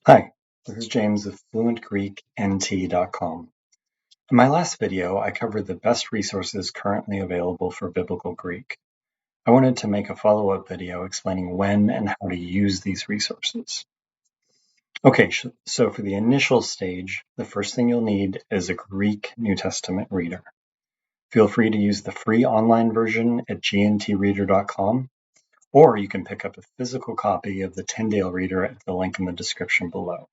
Hi, this is James of FluentGreekNT.com. In my last video, I covered the best resources currently available for Biblical Greek. I wanted to make a follow-up video explaining when and how to use these resources. Okay, so for the initial stage, the first thing you'll need is a Greek New Testament reader. Feel free to use the free online version at gntreader.com, or you can pick up a physical copy of the Tyndale Reader at the link in the description below.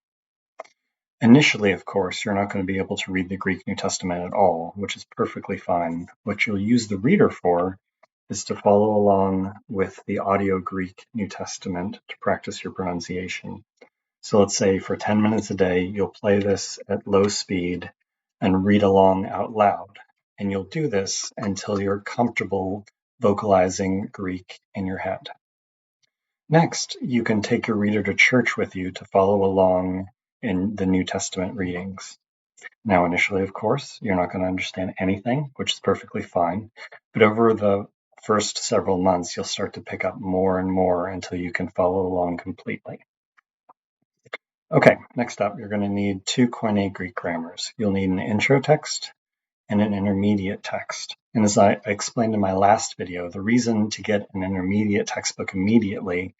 Initially, of course, you're not going to be able to read the Greek New Testament at all, which is perfectly fine. What you'll use the reader for is to follow along with the audio Greek New Testament to practice your pronunciation. So let's say for 10 minutes a day, you'll play this at low speed and read along out loud. And you'll do this until you're comfortable vocalizing Greek in your head. Next, you can take your reader to church with you to follow along in the New Testament readings. Now, initially, of course, you're not going to understand anything, which is perfectly fine. But over the first several months, you'll start to pick up more and more until you can follow along completely. Okay, next up, you're going to need two Koine Greek grammars. You'll need an intro text and an intermediate text. And as I explained in my last video, the reason to get an intermediate textbook immediately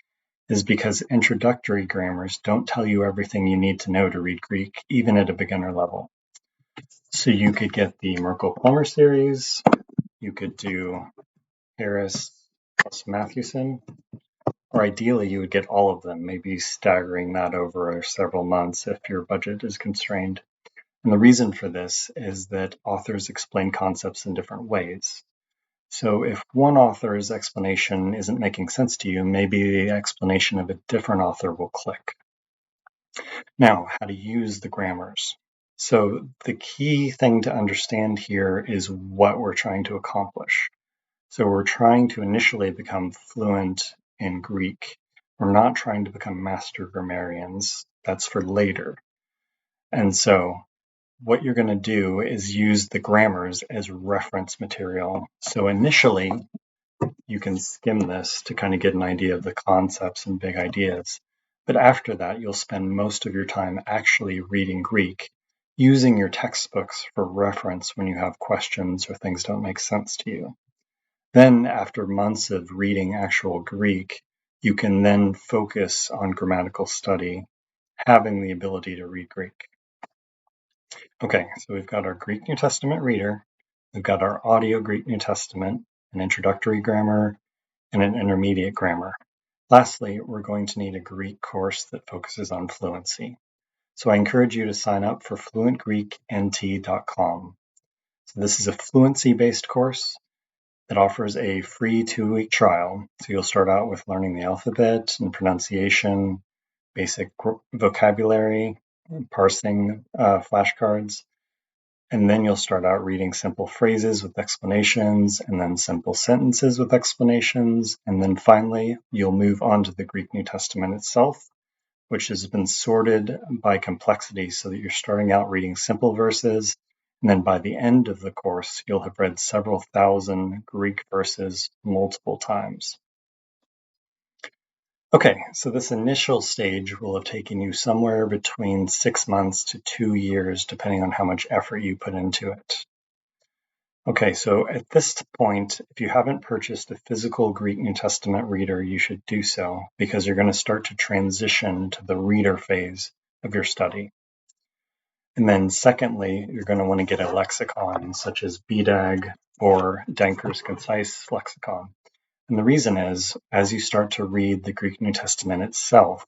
is because introductory grammars don't tell you everything you need to know to read Greek, even at a beginner level. So you could get the Merkel-Plummer series, you could do Harris plus Mathewson, or ideally you would get all of them, maybe staggering that over several months if your budget is constrained. And the reason for this is that authors explain concepts in different ways. So if one author's explanation isn't making sense to you, maybe the explanation of a different author will click. Now, how to use the grammars. So the key thing to understand here is what we're trying to accomplish. So we're trying to initially become fluent in Greek. We're not trying to become master grammarians. That's for later. And so what you're going to do is use the grammars as reference material. So initially, you can skim this to kind of get an idea of the concepts and big ideas. But after that, you'll spend most of your time actually reading Greek, using your textbooks for reference when you have questions or things don't make sense to you. Then, after months of reading actual Greek, you can then focus on grammatical study, having the ability to read Greek. Okay, so we've got our Greek New Testament reader, we've got our audio Greek New Testament, an introductory grammar, and an intermediate grammar. Lastly, we're going to need a Greek course that focuses on fluency. So I encourage you to sign up for FluentGreekNT.com. So this is a fluency-based course that offers a free 2-week trial. So you'll start out with learning the alphabet and pronunciation, basic vocabulary, parsing flashcards, and then you'll start out reading simple phrases with explanations, and then simple sentences with explanations, and then finally you'll move on to the Greek New Testament itself, which has been sorted by complexity so that you're starting out reading simple verses, and then by the end of the course, you'll have read several thousand Greek verses multiple times. Okay, so this initial stage will have taken you somewhere between 6 months to 2 years, depending on how much effort you put into it. Okay, so at this point, if you haven't purchased a physical Greek New Testament reader, you should do so because you're going to start to transition to the reader phase of your study. And then secondly, you're going to want to get a lexicon such as BDAG or Denker's Concise Lexicon. And the reason is, as you start to read the Greek New Testament itself,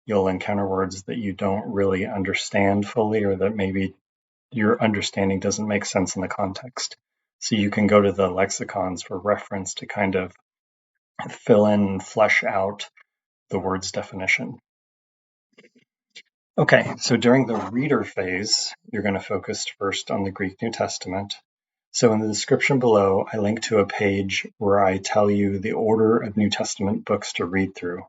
you'll encounter words that you don't really understand fully, or that maybe your understanding doesn't make sense in the context. So you can go to the lexicons for reference to kind of fill in and flesh out the word's definition. Okay, so during the reader phase, you're going to focus first on the Greek New Testament. So in the description below, I link to a page where I tell you the order of New Testament books to read through.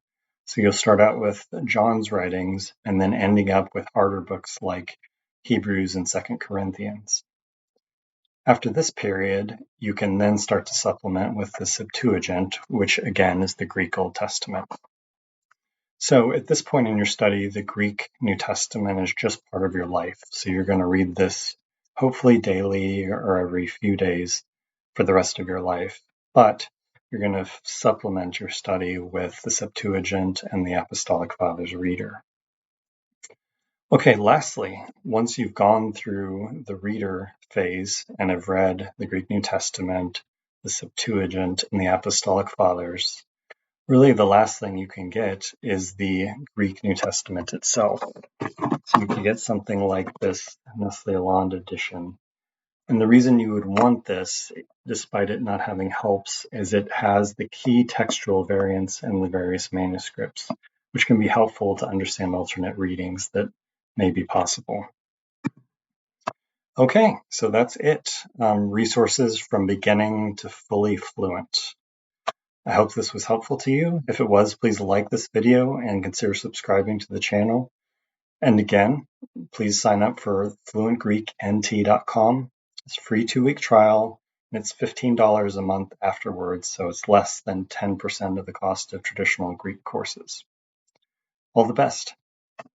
So you'll start out with John's writings and then ending up with harder books like Hebrews and 2 Corinthians. After this period, you can then start to supplement with the Septuagint, which again is the Greek Old Testament. So at this point in your study, the Greek New Testament is just part of your life. So you're going to read this hopefully daily or every few days for the rest of your life. But you're going to supplement your study with the Septuagint and the Apostolic Fathers reader. Okay, lastly, once you've gone through the reader phase and have read the Greek New Testament, the Septuagint, and the Apostolic Fathers, really the last thing you can get is the Greek New Testament itself. So you can get something like this Nestle Aland edition. And the reason you would want this, despite it not having helps, is it has the key textual variants in the various manuscripts, which can be helpful to understand alternate readings that may be possible. Okay, so that's it. Resources from beginning to fully fluent. I hope this was helpful to you. If it was, please like this video and consider subscribing to the channel. And again, please sign up for FluentGreekNT.com. It's a free 2-week trial, and it's $15 a month afterwards, so it's less than 10% of the cost of traditional Greek courses. All the best.